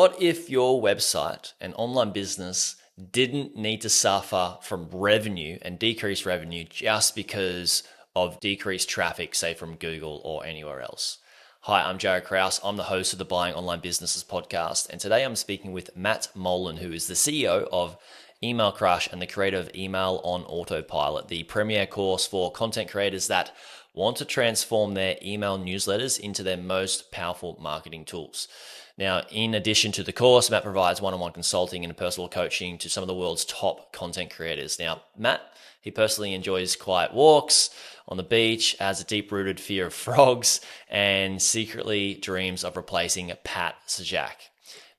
What if your website and online business didn't need to suffer from revenue and decreased revenue just because of decreased traffic, say from Google or anywhere else? Hi, I'm Jared Krause. I'm the host of the Buying Online Businesses podcast. And today I'm speaking with Matt Molen, who is the CEO of Email Crush and the creator of Email on Autopilot, the premier course for content creators that want to transform their email newsletters into their most powerful marketing tools. Now, in addition to the course, Matt provides one-on-one consulting and personal coaching to some of the world's top content creators. Now, Matt, he personally enjoys quiet walks on the beach, has a deep-rooted fear of frogs, and secretly dreams of replacing Pat Sajak.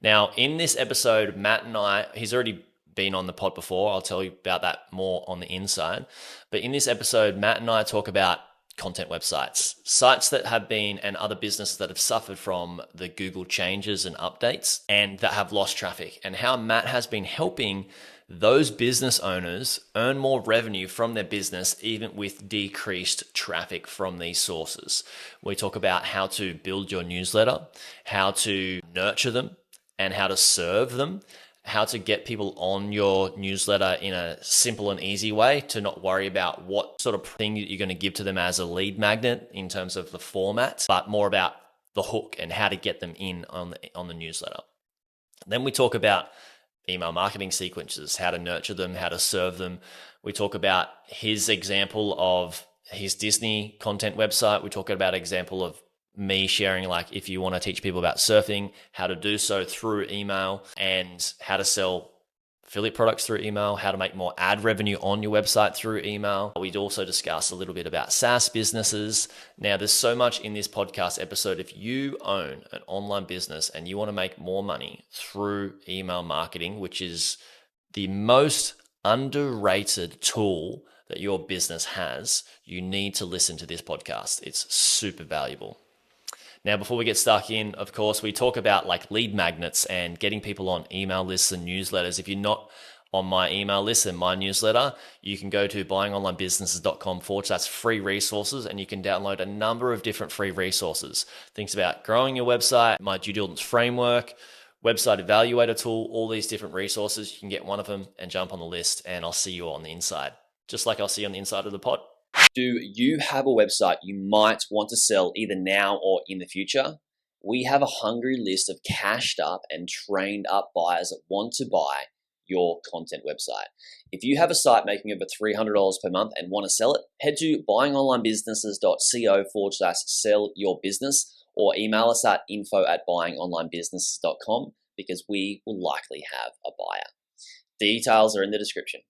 Now, in this episode, Matt and I, he's already been on the pod before. I'll tell you about that more on the inside. But in this episode, Matt and I talk about content websites, sites that have been, and other businesses that have suffered from the Google changes and updates and that have lost traffic, and how Matt has been helping those business owners earn more revenue from their business, even with decreased traffic from these sources. We talk about how to build your newsletter, how to nurture them, and how to serve them, how to get people on your newsletter in a simple and easy way, to not worry about what sort of thing you're going to give to them as a lead magnet in terms of the format, but more about the hook and how to get them in on the newsletter. Then we talk about email marketing sequences, how to nurture them, how to serve them. We talk about his example of his Disney content website. We talk about an example of me sharing, like, if you want to teach people about surfing, how to do so through email, and how to sell affiliate products through email, how to make more ad revenue on your website through email. We'd also discuss a little bit about SaaS businesses. Now, there's so much in this podcast episode. If you own an online business and you want to make more money through email marketing, which is the most underrated tool that your business has, you need to listen to this podcast. It's super valuable. Now, before we get stuck in, of course, we talk about like lead magnets and getting people on email lists and newsletters. If you're not on my email list and my newsletter, you can go to buyingonlinebusinesses.com/free resources, and you can download a number of different free resources. Things about growing your website, my due diligence framework, website evaluator tool, all these different resources. You can get one of them and jump on the list, and I'll see you on the inside, just like I'll see you on the inside of the pod. Do you have a website you might want to sell either now or in the future? We have a hungry list of cashed up and trained up buyers that want to buy your content website. If you have a site making over $300 per month and want to sell it, head to buyingonlinebusinesses.co/sell your business, or email us at info@buyingonlinebusinesses.com, because we will likely have a buyer. Details are in the description.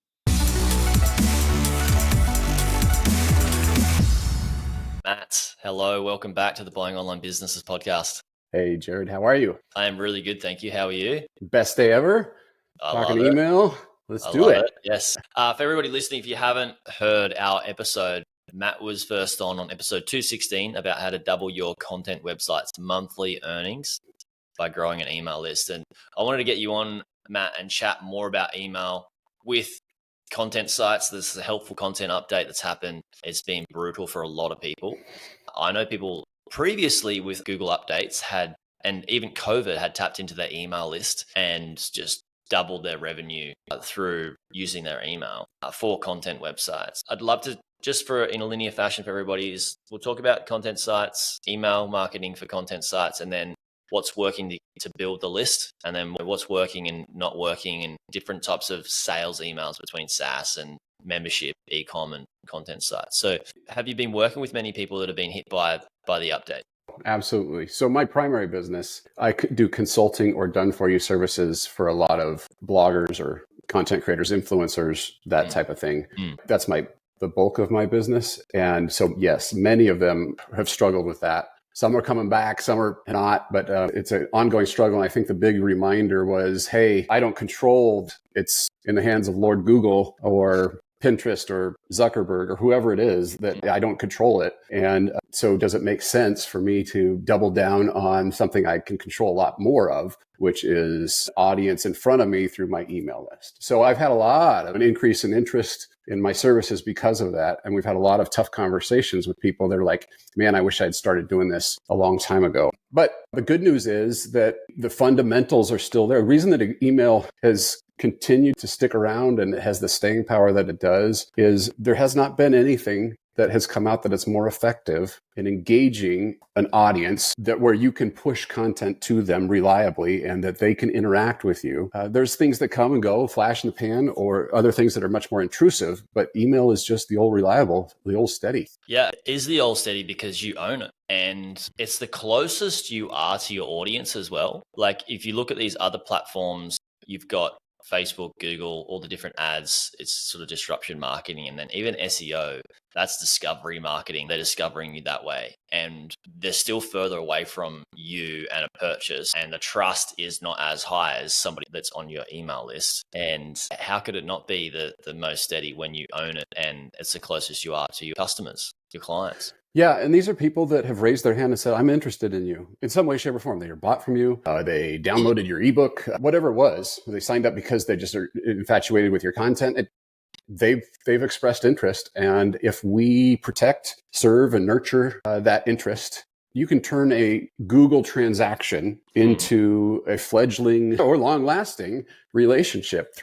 Matt, hello. Welcome back to the Buying Online Businesses podcast. Hey, Jared. How are you? I am really good, thank you. How are you? Best day ever. Talking email. Let's do it. Yes. For everybody listening, if you haven't heard our episode, Matt was first on episode 216 about how to double your content website's monthly earnings by growing an email list. And I wanted to get you on, Matt, and chat more about email with content sites. This is a helpful content update that's happened. It's been brutal for a lot of people. I know people previously with Google updates and even COVID had tapped into their email list and just doubled their revenue through using their email for content websites. I'd love to, just for in a linear fashion for everybody, we'll talk about content sites, email marketing for content sites, and then what's working to build the list, and then what's working and not working, and different types of sales emails between SaaS and membership, e-com, and content sites. So have you been working with many people that have been hit by the update? Absolutely. So my primary business, I could do consulting or done-for-you services for a lot of bloggers or content creators, influencers, that type of thing. That's the bulk of my business. And so, yes, many of them have struggled with that. Some are coming back, some are not, but it's an ongoing struggle. And I think the big reminder was, hey, I don't control, it's in the hands of Lord Google or Pinterest or Zuckerberg or whoever it is, that I don't control it. And so does it make sense for me to double down on something I can control a lot more of? which is audience in front of me through my email list. So I've had a lot of an increase in interest in my services because of that. And we've had a lot of tough conversations with people. They're like, man, I wish I'd started doing this a long time ago. But the good news is that the fundamentals are still there. The reason that email has continued to stick around and it has the staying power that it does is there has not been anything that has come out that it's more effective in engaging an audience, that where you can push content to them reliably and that they can interact with you. There's things that come and go, flash in the pan, or other things that are much more intrusive, but email is just the old reliable, the old steady. Yeah, it is the old steady because you own it. And it's the closest you are to your audience as well. Like if you look at these other platforms, you've got Facebook, Google, all the different ads, it's sort of disruption marketing. And then even SEO, that's discovery marketing. They're discovering you that way. And they're still further away from you and a purchase. And the trust is not as high as somebody that's on your email list. And how could it not be the most steady when you own it and it's the closest you are to your customers, your clients? Yeah, and these are people that have raised their hand and said, I'm interested in you in some way, shape, or form. They were bought from you. They downloaded your ebook, whatever it was. They signed up because they just are infatuated with your content. They've expressed interest. And if we protect, serve, and nurture that interest, you can turn a Google transaction into a fledgling or long-lasting relationship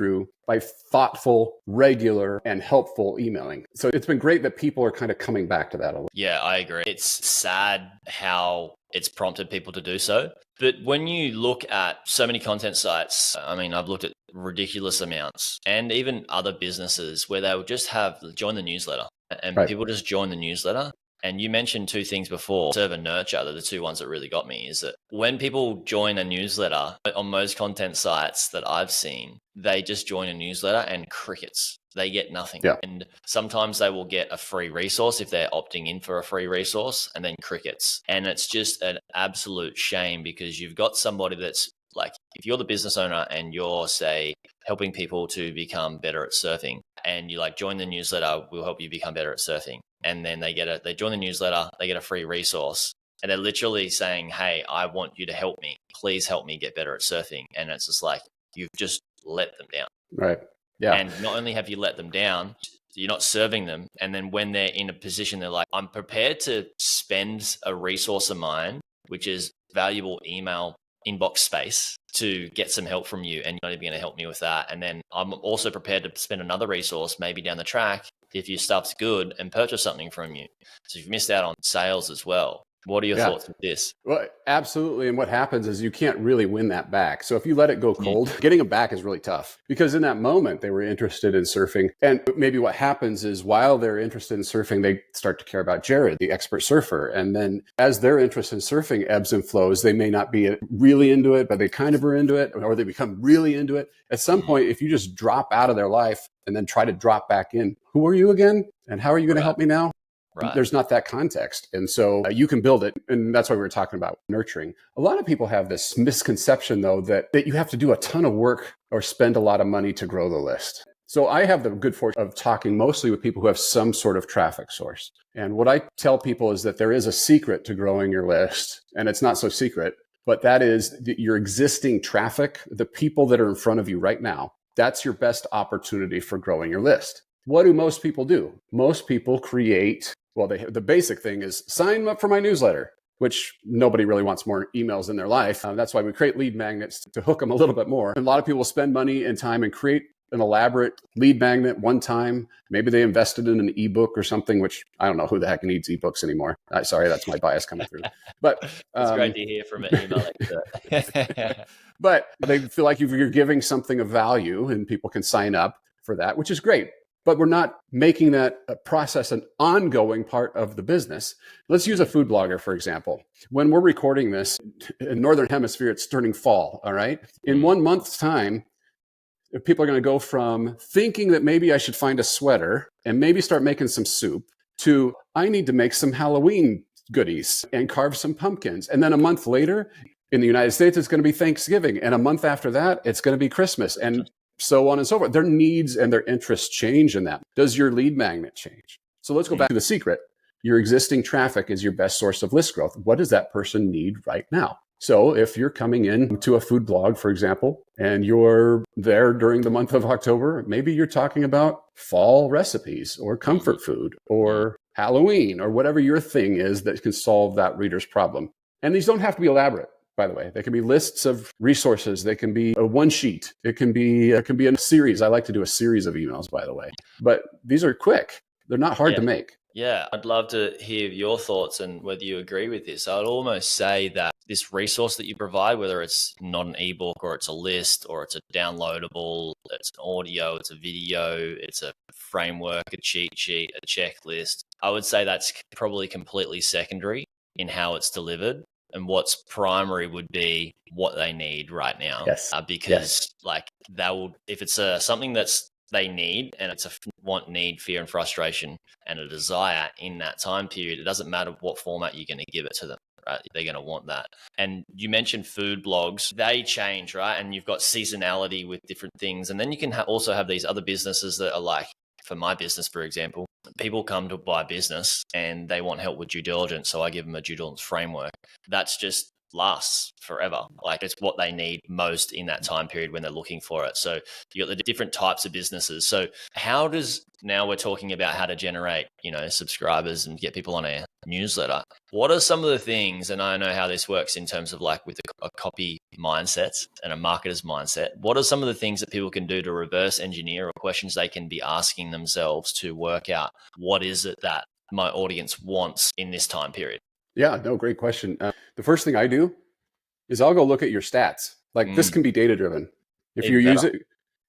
by thoughtful, regular, and helpful emailing. So it's been great that people are kind of coming back to that a little. Yeah, I agree. It's sad how it's prompted people to do so. But when you look at so many content sites, I mean, I've looked at ridiculous amounts and even other businesses where they will just have join the newsletter and Right. people just join the newsletter. And you mentioned two things before, serve and nurture. They're the two ones that really got me, is that when people join a newsletter on most content sites that I've seen, they just join a newsletter and crickets. They get nothing. Yeah. And sometimes they will get a free resource if they're opting in for a free resource, and then crickets. And it's just an absolute shame because you've got somebody that's like, if you're the business owner and you're, say, helping people to become better at surfing, and you like join the newsletter, we'll help you become better at surfing. And then they join the newsletter, they get a free resource, and they're literally saying, hey, I want you to help me. Please help me get better at surfing. And it's just like, you've just let them down. Right. Yeah. And not only have you let them down, you're not serving them. And then when they're in a position, they're like, I'm prepared to spend a resource of mine, which is valuable email inbox space, to get some help from you, and you're not even going to help me with that. And then I'm also prepared to spend another resource maybe down the track if your stuff's good and purchase something from you. So you've missed out on sales as well. What are your thoughts with this? Well, absolutely. And what happens is you can't really win that back. So if you let it go cold, getting them back is really tough, because in that moment they were interested in surfing. And maybe what happens is while they're interested in surfing, they start to care about Jared, the expert surfer. And then as their interest in surfing ebbs and flows, they may not be really into it, but they kind of are into it, or they become really into it. At some point, if you just drop out of their life and then try to drop back in, who are you again? And how are you going to help me now? Right. There's not that context. And so you can build it. And that's why we were talking about nurturing. A lot of people have this misconception, though, that you have to do a ton of work or spend a lot of money to grow the list. So I have the good fortune of talking mostly with people who have some sort of traffic source. And what I tell people is that there is a secret to growing your list. And it's not so secret, but that is your existing traffic, the people that are in front of you right now. That's your best opportunity for growing your list. What do most people do? Most people create, well, the basic thing is sign up for my newsletter, which nobody really wants more emails in their life. That's why we create lead magnets to hook them a little bit more. And a lot of people spend money and time and create an elaborate lead magnet one time. Maybe they invested in an ebook or something, which I don't know who the heck needs ebooks anymore. Sorry, that's my bias coming through. But it's great to hear from an email expert. But they feel like you're giving something of value and people can sign up for that, which is great. But we're not making that process an ongoing part of the business. Let's use a food blogger, for example. When we're recording this, in Northern Hemisphere, it's turning fall, all right? In 1 month's time, people are going to go from thinking that maybe I should find a sweater and maybe start making some soup to I need to make some Halloween goodies and carve some pumpkins. And then a month later, in the United States, it's going to be Thanksgiving. And a month after that, it's going to be Christmas. And so on and so forth. Their needs and their interests change in that. Does your lead magnet change? So let's go back to the secret. Your existing traffic is your best source of list growth. What does that person need right now? So if you're coming in to a food blog, for example, and you're there during the month of October, maybe you're talking about fall recipes or comfort food or Halloween or whatever your thing is that can solve that reader's problem. And these don't have to be elaborate, by the way. They can be lists of resources. They can be a one sheet. It can be a series. I like to do a series of emails, by the way. But these are quick. They're not hard to make. Yeah, I'd love to hear your thoughts and whether you agree with this. I'd almost say that this resource that you provide, whether it's not an ebook or it's a list or it's a downloadable, it's an audio, it's a video, it's a framework, a cheat sheet, a checklist, I would say that's probably completely secondary in how it's delivered. And what's primary would be what they need right now. Yes. Because like that will, if it's something that's they need and it's a want, need, fear and frustration and a desire in that time period, it doesn't matter what format you're going to give it to them, right? They're going to want that. And you mentioned food blogs, they change, right? And you've got seasonality with different things. And then you can also have these other businesses that are like, for my business, for example, people come to buy business and they want help with due diligence. So I give them a due diligence framework. That's just lasts forever. Like it's what they need most in that time period when they're looking for it. So you got the different types of businesses. So how does, now we're talking about how to generate, subscribers and get people on a newsletter. What are some of the things, and I know how this works in terms of like with a copy mindset and a marketer's mindset, what are some of the things that people can do to reverse engineer or questions they can be asking themselves to work out what is it that my audience wants in this time period? Yeah, no, great question. The first thing I do is I'll go look at your stats. Like this can be data driven. If you use it,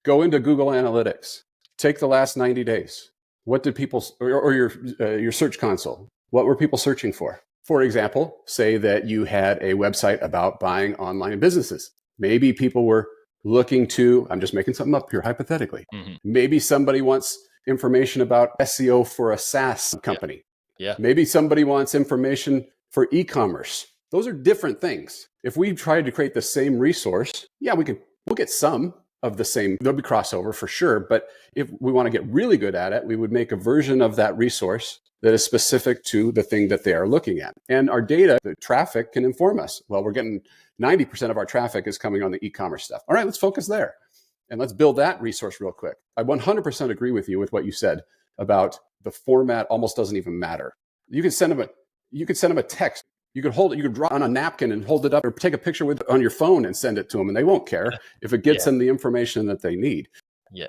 go into Google Analytics, take the last 90 days. What did people, or your search console, what were people searching for? For example, say that you had a website about buying online businesses. Maybe people were looking to, I'm just making something up here hypothetically. Maybe somebody wants information about SEO for a SaaS company. Yeah. Maybe somebody wants information for e-commerce. Those are different things. If we tried to create the same resource, we'll get some of the same. There'll be crossover for sure. But if we want to get really good at it, we would make a version of that resource that is specific to the thing that they are looking at. And our data, the traffic can inform us. Well, we're getting 90% of our traffic is coming on the e-commerce stuff. All right, let's focus there. And let's build that resource real quick. I 100% agree with you with what you said about the format almost doesn't even matter. You can send them a text. You could hold it, you could draw on a napkin and hold it up or take a picture with it on your phone and send it to them. And they won't care if it gets them the information that they need. Yeah.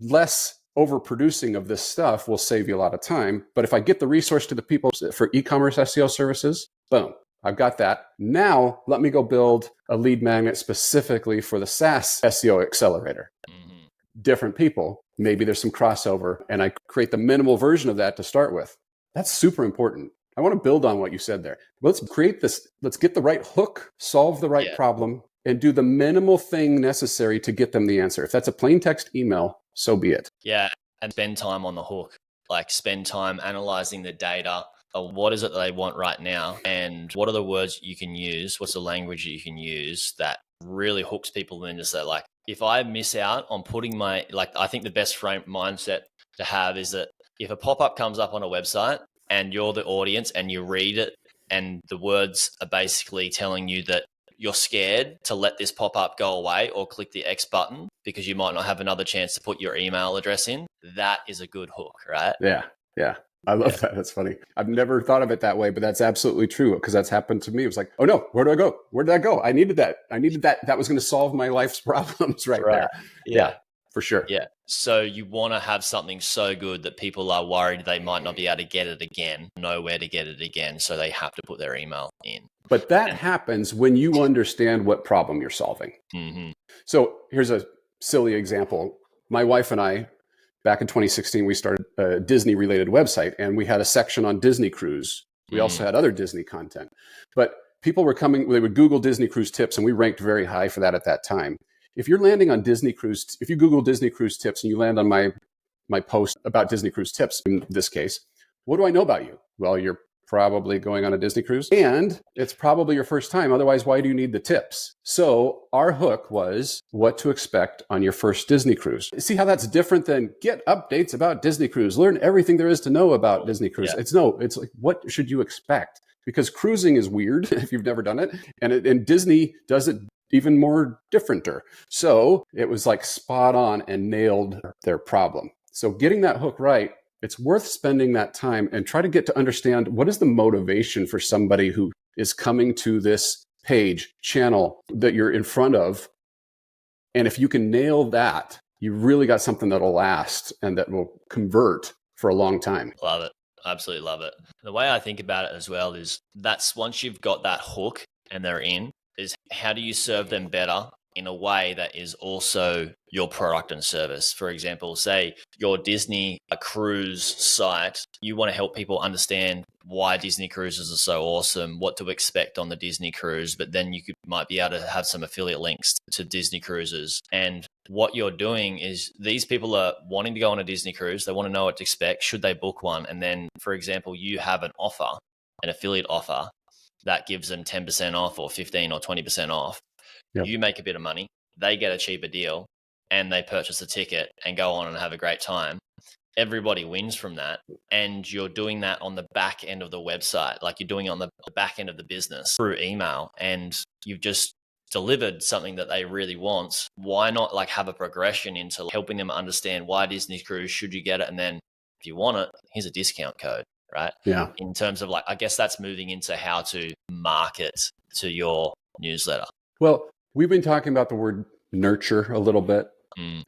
Less overproducing of this stuff will save you a lot of time. But if I get the resource to the people for e-commerce SEO services, boom, I've got that. Now let me go build a lead magnet specifically for the SaaS SEO accelerator. Different people, maybe there's some crossover, and I create the minimal version of that to start with. That's super important. I want to build on what you said there. Let's create this. Let's get the right hook, solve the right problem, and do the minimal thing necessary to get them the answer. If that's a plain text email, so be it. Yeah. And spend time on the hook, like spend time analyzing the data of what is it that they want right now and what are the words you can use, what's the language that you can use that really hooks people into say like, if I miss out on putting I think the best frame mindset to have is that if a pop-up comes up on a website and you're the audience and you read it and the words are basically telling you that you're scared to let this pop-up go away or click the X button because you might not have another chance to put your email address in, that is a good hook, right? Yeah. I love that. That's funny. I've never thought of it that way, but that's absolutely true because that's happened to me. It was like, oh no, where do I go? Where did I go? I needed that. That was going to solve my life's problems right there. Yeah, for sure. Yeah. So you want to have something so good that people are worried they might not be able to get it again, know where to get it again. So they have to put their email in. But that happens when you understand what problem you're solving. So here's a silly example. My wife and I, back in 2016, we started a Disney-related website, and we had a section on Disney Cruise. We also had other Disney content. But people were coming, they would Google Disney Cruise tips, and we ranked very high for that at that time. If you're landing on Disney Cruise, if you Google Disney Cruise tips and you land on my post about Disney Cruise tips, in this case, what do I know about you? Well, you're probably going on a Disney cruise and it's probably your first time. Otherwise, why do you need the tips? So our hook was what to expect on your first Disney cruise. See how that's different than get updates about Disney cruise, learn everything there is to know about Disney cruise. It's like, what should you expect? because cruising is weird if you've never done it. And Disney does it even more differenter. So it was like spot on and nailed their problem. So getting that hook right, it's worth spending that time and try to get to understand what is the motivation for somebody who is coming to this page, channel that you're in front of. And if you can nail that, you really got something that'll last and that will convert for a long time. Love it. Absolutely love it. The way I think about it as well is that's once you've got that hook and they're in, is how do you serve them better in a way that is also your product and service? For example, say your Disney cruise site, you want to help people understand why Disney cruises are so awesome, what to expect on the Disney cruise, but then you might be able to have some affiliate links to Disney cruises. And what you're doing is these people are wanting to go on a Disney cruise. They want to know what to expect. Should they book one? And then, for example, you have an offer, an affiliate offer that gives them 10% off or 15 or 20% off. Yep. You make a bit of money, they get a cheaper deal, and they purchase a ticket and go on and have a great time. Everybody wins from that. And you're doing that on the back end of the website. Like you're doing it on the back end of the business through email, and you've just delivered something that they really want. Why not like have a progression into helping them understand why Disney cruise should you get it? And then if you want it, here's a discount code, right? Yeah. In terms of like, I guess that's moving into how to market to your newsletter. Well, we've been talking about the word nurture a little bit.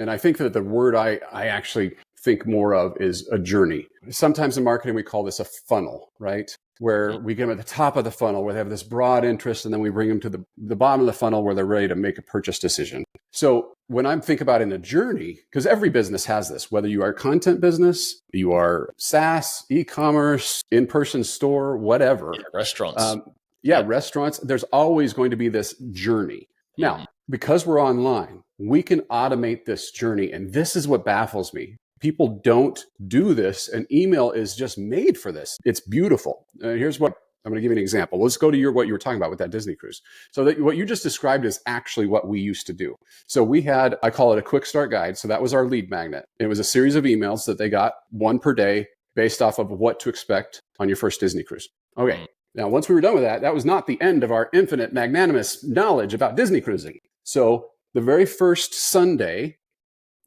And I think that the word I actually think more of is a journey. Sometimes in marketing, we call this a funnel, right? Where we get them at the top of the funnel where they have this broad interest, and then we bring them to the bottom of the funnel where they're ready to make a purchase decision. So when I'm thinking about in a journey, because every business has this, whether you are a content business, you are SaaS, e-commerce, in-person store, whatever. Yeah, restaurants. Restaurants, there's always going to be this journey. Now, because we're online, we can automate this journey. And this is what baffles me. People don't do this, and email is just made for this. It's beautiful. Here's what I'm going to give you an example. Let's go to what you were talking about with that Disney cruise. So that what you just described is actually what we used to do. So we had, I call it a quick start guide. So that was our lead magnet. It was a series of emails that they got one per day based off of what to expect on your first Disney cruise. Okay. Now, once we were done with that, that was not the end of our infinite magnanimous knowledge about Disney cruising. So the very first Sunday,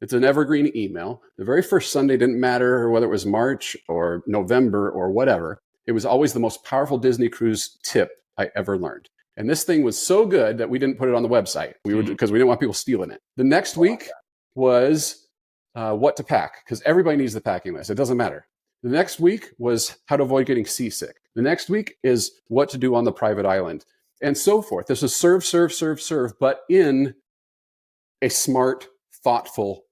it's an evergreen email. The very first Sunday didn't matter whether it was March or November or whatever. It was always the most powerful Disney cruise tip I ever learned. And this thing was so good that we didn't put it on the website because we didn't want people stealing it. The next week was what to pack, because everybody needs the packing list. It doesn't matter. The next week was how to avoid getting seasick. The next week is what to do on the private island, and so forth. This is serve, but in a smart, thoughtful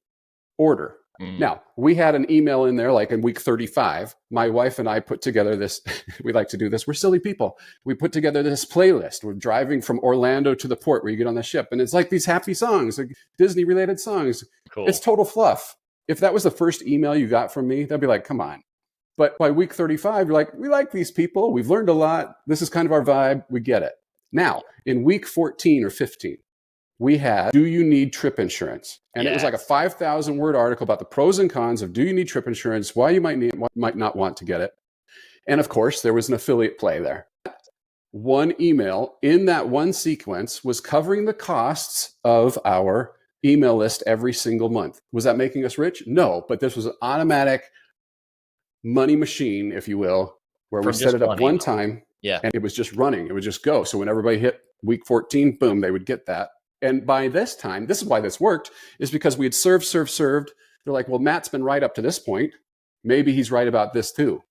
order. Now, we had an email in there like in week 35. My wife and I put together this, we like to do this. We're silly people. We put together this playlist. We're driving from Orlando to the port where you get on the ship. And it's like these happy songs, like Disney related songs. Cool. It's total fluff. If that was the first email you got from me, that'd be like, come on. But by week 35, you're like, we like these people. We've learned a lot. This is kind of our vibe. We get it. Now, in week 14 or 15, we had, do you need trip insurance? And it was like a 5,000 word article about the pros and cons of do you need trip insurance, why you might need, why you might not want to get it. And of course, there was an affiliate play there. One email in that one sequence was covering the costs of our email list every single month. Was that making us rich? No, but this was an automatic money machine, if you will, where we set it up one time and it was just running. It would just go. So when everybody hit week 14, boom, they would get that. And by this time, this is why this worked, is because we had served. They're like, well, Matt's been right up to this point. Maybe he's right about this too.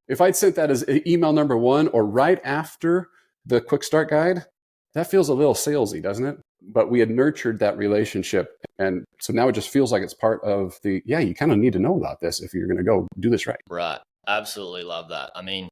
If I'd sent that as email number one or right after the quick start guide, that feels a little salesy, doesn't it? But we had nurtured that relationship. And so now it just feels like it's part of the, you kind of need to know about this if you're going to go do this right. Right. Absolutely love that. I mean,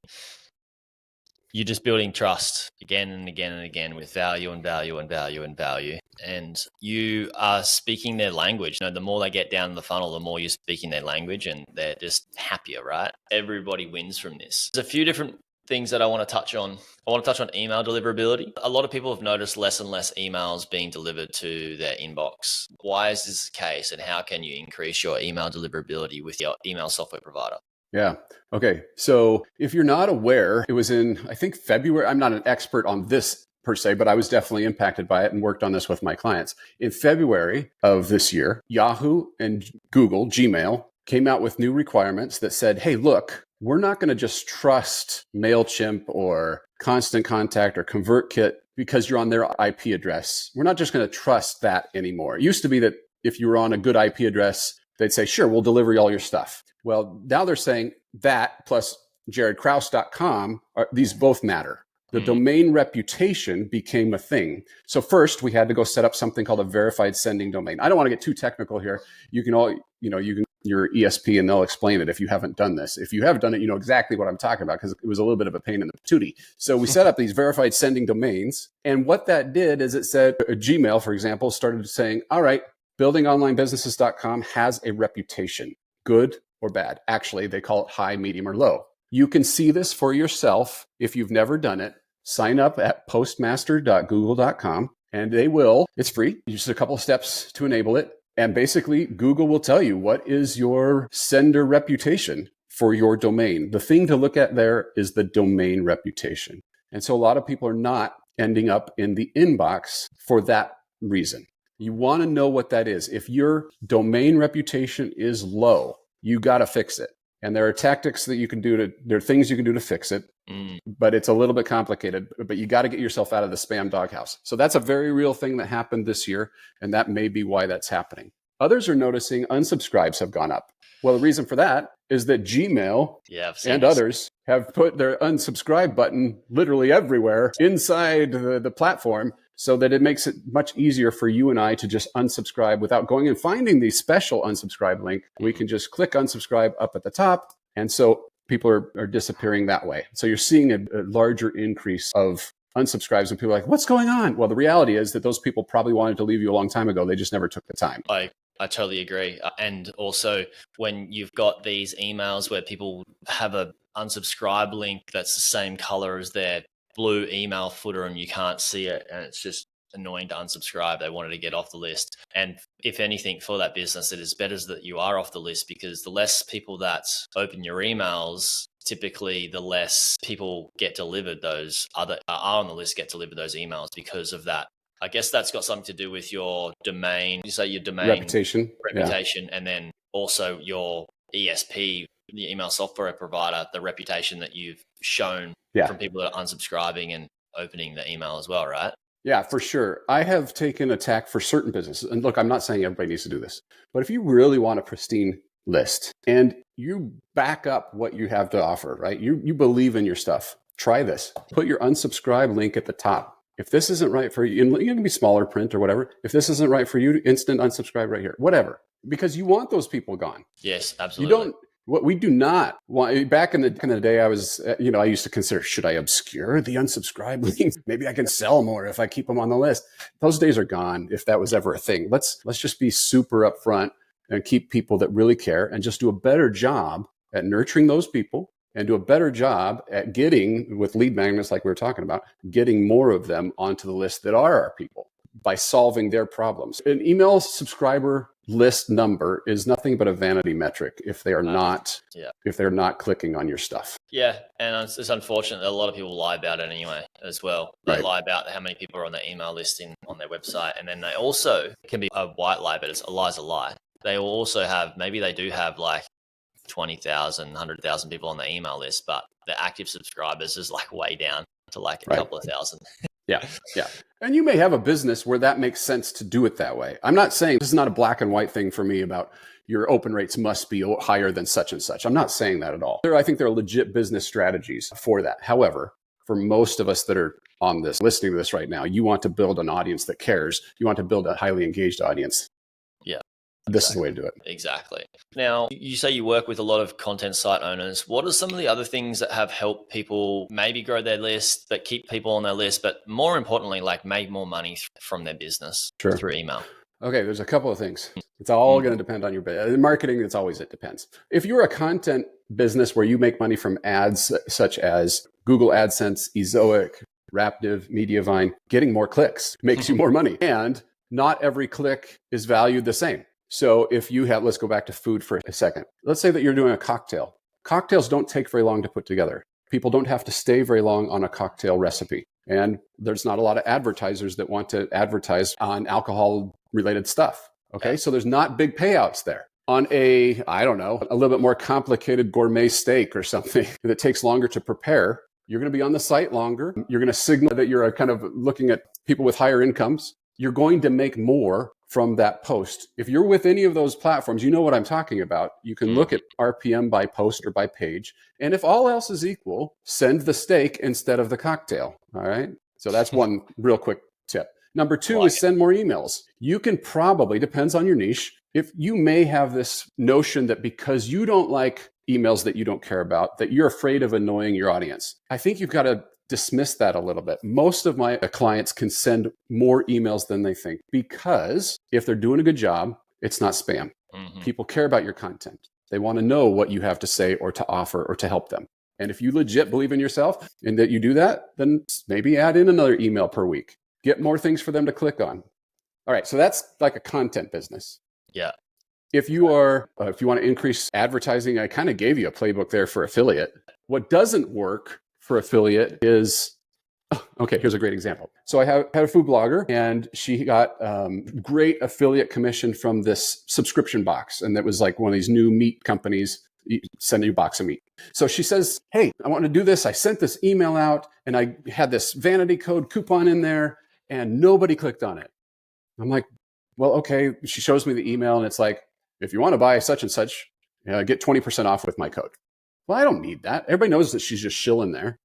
you're just building trust again and again and again with value and value and value and value. And you are speaking their language. You know, the more they get down the funnel, the more you're speaking their language and they're just happier, right? Everybody wins from this. There's a few different things that I want to touch on. I want to touch on email deliverability. A lot of people have noticed less and less emails being delivered to their inbox. Why is this the case? And how can you increase your email deliverability with your email software provider? Yeah. Okay. So if you're not aware, it was in, I think, February. I'm not an expert on this per se, but I was definitely impacted by it and worked on this with my clients. In February of this year, Yahoo and Google, Gmail, came out with new requirements that said, hey, look, we're not going to just trust MailChimp or Constant Contact or ConvertKit because you're on their IP address. We're not just going to trust that anymore. It used to be that if you were on a good IP address, they'd say, sure, we'll deliver you all your stuff. Well, now they're saying that plus jaredkraus.com, these both matter. The domain reputation became a thing. So first we had to go set up something called a verified sending domain. I don't want to get too technical here. You can all, you can your ESP and they'll explain it if you haven't done this. If you have done it, you know exactly what I'm talking about because it was a little bit of a pain in the patootie. So we set up these verified sending domains. And what that did is it said, Gmail, for example, started saying, all right, buildingonlinebusinesses.com has a reputation, good or bad. Actually, they call it high, medium, or low. You can see this for yourself if you've never done it. Sign up at postmaster.google.com and they will, it's free, just a couple of steps to enable it. And basically, Google will tell you what is your sender reputation for your domain. The thing to look at there is the domain reputation. And so a lot of people are not ending up in the inbox for that reason. You want to know what that is. If your domain reputation is low, you got to fix it. And there are tactics that you can do there are things you can do to fix it, but it's a little bit complicated, but you got to get yourself out of the spam doghouse. So that's a very real thing that happened this year. And that may be why that's happening. Others are noticing unsubscribes have gone up. Well, the reason for that is that Gmail and others have put their unsubscribe button literally everywhere inside the platform so that it makes it much easier for you and I to just unsubscribe without going and finding the special unsubscribe link. We can just click unsubscribe up at the top. And so people are disappearing that way. So you're seeing a larger increase of unsubscribes and people are like, what's going on? Well, the reality is that those people probably wanted to leave you a long time ago. They just never took the time. I totally agree. And also when you've got these emails where people have a unsubscribe link that's the same color as their blue email footer and you can't see it and it's just annoying to unsubscribe. They wanted to get off the list. And if anything for that business, it is better that you are off the list because the less people that open your emails, typically the less people get delivered those other are on the list get delivered those emails because of that. I guess that's got something to do with your domain. You say your domain reputation, and then also your ESP, the email software provider, the reputation that you've shown from people that are unsubscribing and opening the email as well, right? Yeah, for sure. I have taken a tack for certain businesses. And look, I'm not saying everybody needs to do this, but if you really want a pristine list and you back up what you have to offer, right? You believe in your stuff. Try this. Put your unsubscribe link at the top. If this isn't right for you, and you can be smaller print or whatever. If this isn't right for you, instant unsubscribe right here, whatever, because you want those people gone. Yes, absolutely. You don't. What we do not want, back in the day, I was, I used to consider, should I obscure the unsubscribe links? Maybe I can sell more if I keep them on the list. Those days are gone. If that was ever a thing, let's just be super upfront and keep people that really care and just do a better job at nurturing those people and do a better job at getting, with lead magnets like we were talking about, getting more of them onto the list that are our people by solving their problems. An email subscriber list number is nothing but a vanity metric if they are not clicking on your stuff. Yeah, and it's unfortunate that a lot of people lie about it anyway as well. They lie about how many people are on their email list on their website, and then they also, it can be a white lie, but a lie's a lie. They will also have, maybe they do have like 20,000, 100,000 people on the email list, but the active subscribers is like way down to like a couple of thousand. Yeah. And you may have a business where that makes sense to do it that way. I'm not saying this is not a black and white thing for me about your open rates must be higher than such and such. I'm not saying that at all. I think there are legit business strategies for that. However, for most of us that are on this, listening to this right now, you want to build an audience that cares. You want to build a highly engaged audience. Yeah. This is the way to do it. Exactly. Now, you say you work with a lot of content site owners. What are some of the other things that have helped people maybe grow their list, but keep people on their list, but more importantly, like make more money from their business through email? Okay, there's a couple of things. It's all going to depend on your business. Marketing, it depends. If you're a content business where you make money from ads such as Google AdSense, Ezoic, Raptive, Mediavine, getting more clicks makes you more money. And not every click is valued the same. So if you have, let's go back to food for a second. Let's say that you're doing a cocktail Cocktails don't take very long to put together. People don't have to stay very long on a cocktail recipe. And there's not a lot of advertisers that want to advertise on alcohol related stuff. Okay. So there's not big payouts there. On I don't know, a little bit more complicated gourmet steak or something that takes longer to prepare, you're going to be on the site longer. You're going to signal that you're kind of looking at people with higher incomes. You're going to make more from that post. If you're with any of those platforms, you know what I'm talking about. You can look at RPM by post or by page. And if all else is equal, send the steak instead of the cocktail. All right. So that's one real quick tip. Number two is send more emails. You can probably, depends on your niche, if you may have this notion that because you don't like emails that you don't care about, that you're afraid of annoying your audience. I think you've got to dismiss that a little bit. Most of my clients can send more emails than they think because if they're doing a good job, it's not spam. People care about your content. They want to know what you have to say or to offer or to help them. And if you legit believe in yourself and that you do that, then maybe add in another email per week. Get more things for them to click on. All right. So that's like a content business. Yeah. If you want to increase advertising, I kind of gave you a playbook there for affiliate. What doesn't work for affiliate is, okay, here's a great example. So I had a food blogger and she got great affiliate commission from this subscription box. And that was like one of these new meat companies send you a box of meat. So she says, hey, I want to do this. I sent this email out and I had this vanity code coupon in there and nobody clicked on it. I'm like, well, okay. She shows me the email and it's like, if you want to buy such and such, get 20% off with my code. Well, I don't need that. Everybody knows that she's just shilling there.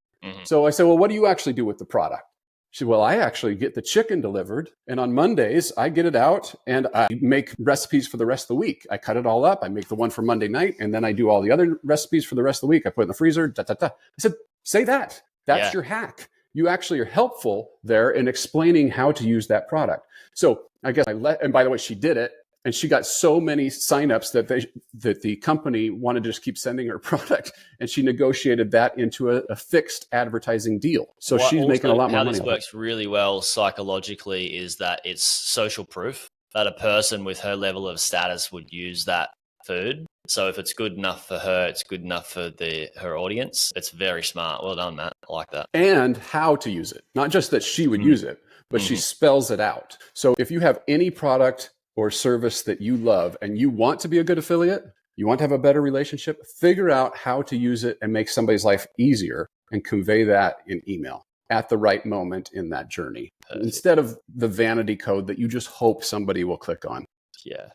So I said, well, what do you actually do with the product? She said, well, I actually get the chicken delivered. And on Mondays, I get it out and I make recipes for the rest of the week. I cut it all up. I make the one for Monday night. And then I do all the other recipes for the rest of the week. I put it in the freezer. I said, say that. That's your hack. You actually are helpful there in explaining how to use that product. So I guess and by the way, she did it. And she got so many signups that the company wanted to just keep sending her product, and she negotiated that into a fixed advertising deal. So she's making a lot more money. How this works really well psychologically is that it's social proof that a person with her level of status would use that food. So if it's good enough for her, it's good enough for her audience. It's very smart. Well done, Matt. I like that. And how to use it. Not just that she would use it, but she spells it out. So if you have any product or service that you love and you want to be a good affiliate, you want to have a better relationship, figure out how to use it and make somebody's life easier and convey that in email at the right moment in that journey. Instead of the vanity code that you just hope somebody will click on. Yeah.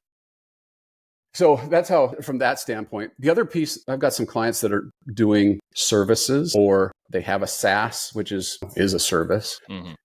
So that's how, from that standpoint. The other piece, I've got some clients that are doing services or they have a SaaS, which is a service.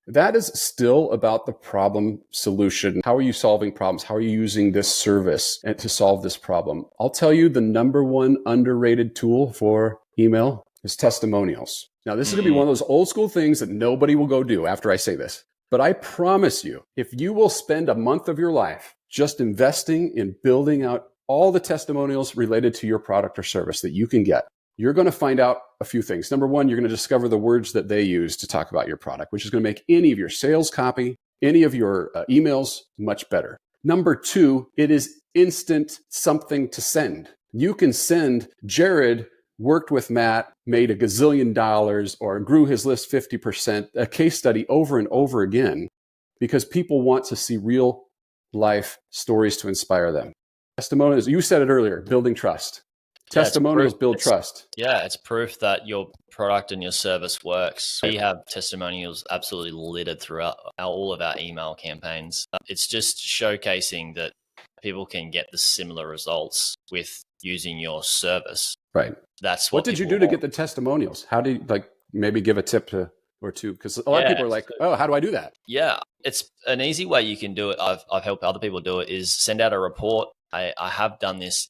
That is still about the problem solution. How are you solving problems? How are you using this service to solve this problem? I'll tell you the number one underrated tool for email is testimonials. Now, this is going to be one of those old school things that nobody will go do after I say this. But I promise you, if you will spend a month of your life just investing in building out all the testimonials related to your product or service that you can get, you're going to find out a few things. Number one, you're going to discover the words that they use to talk about your product, which is going to make any of your sales copy, any of your emails much better. Number two, it is instant something to send. You can send Jared worked with Matt, made $1 gazillion or grew his list 50%, a case study over and over again, because people want to see real life stories to inspire them. Testimonials, you said it earlier, building trust. Testimonials build trust. Yeah, it's proof that your product and your service works. We have testimonials absolutely littered throughout all of our email campaigns. It's just showcasing that people can get the similar results with using your service. Right. That's what did you do to get the testimonials? How do you maybe give a tip or two? Because a lot of people are like, oh, how do I do that? Yeah, it's an easy way you can do it. I've helped other people do it is send out a report. I have done this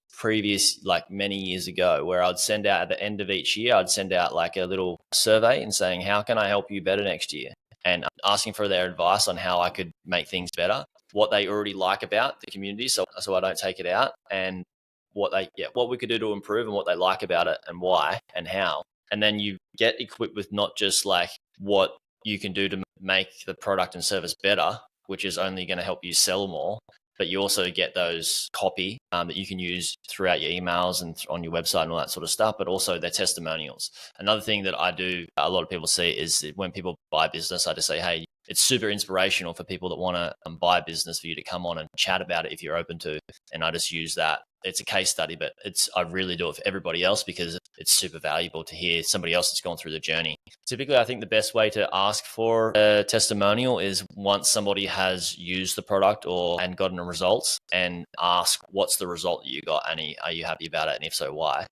many years ago where I'd send out at the end of each year, I'd send out like a little survey and saying, how can I help you better next year? And asking for their advice on how I could make things better, what they already like about the community. So I don't take it out, and what we could do to improve and what they like about it and why and how. And then you get equipped with not just like what you can do to make the product and service better, which is only going to help you sell more, but you also get those copy that you can use throughout your emails and on your website and all that sort of stuff, but also their testimonials. Another thing that I do, a lot of people see, is when people buy business, I just say, hey, it's super inspirational for people that want to buy a business for you to come on and chat about it if you're open to. And I just use that. It's a case study, but I really do it for everybody else because it's super valuable to hear somebody else that's gone through the journey. Typically, I think the best way to ask for a testimonial is once somebody has used the product and gotten results, and ask, what's the result that you got? And are you happy about it? And if so, why?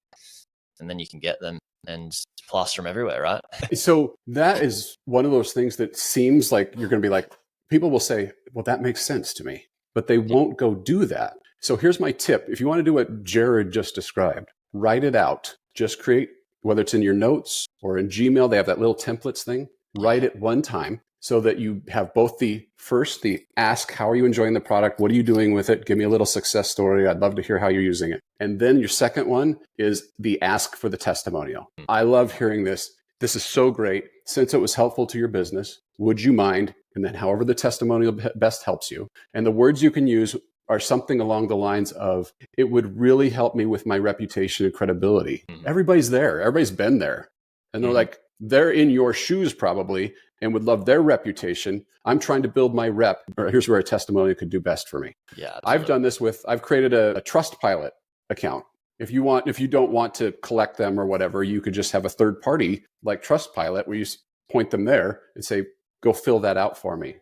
And then you can get them and plaster them everywhere, right? So that is one of those things that seems like you're going to be like, people will say, well, that makes sense to me, but they won't go do that. So here's my tip. If you want to do what Jared just described, write it out. Just create, whether it's in your notes or in Gmail, they have that little templates thing. Write it one time so that you have both the ask, how are you enjoying the product? What are you doing with it? Give me a little success story. I'd love to hear how you're using it. And then your second one is the ask for the testimonial. I love hearing this. This is so great. Since it was helpful to your business, would you mind? And then however the testimonial best helps you. And the words you can use are something along the lines of, it would really help me with my reputation and credibility. Everybody's there. Everybody's been there. And they're like, they're in your shoes probably and would love their reputation. I'm trying to build my rep. Or here's where a testimonial could do best for me. Yeah, I've done this I've created a Trustpilot account. If you don't want to collect them or whatever, you could just have a third party like Trustpilot where you point them there and say, go fill that out for me.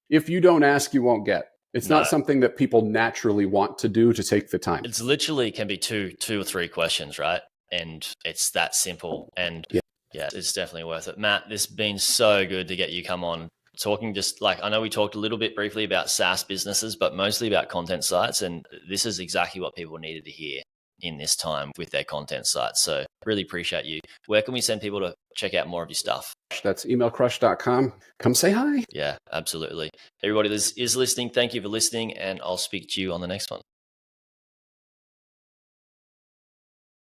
If you don't ask, you won't get. It's not something that people naturally want to do, to take the time. It's literally can be two or three questions, right? And it's that simple. And yeah, it's definitely worth it. Matt, this has been so good to get you come on talking. Just like, I know we talked a little bit briefly about SaaS businesses, but mostly about content sites. And this is exactly what people needed to hear in this time with their content sites. So really appreciate you. Where can we send people to check out more of your stuff? That's emailcrush.com. Come say hi. Yeah, absolutely. Everybody is listening. Thank you for listening, and I'll speak to you on the next one.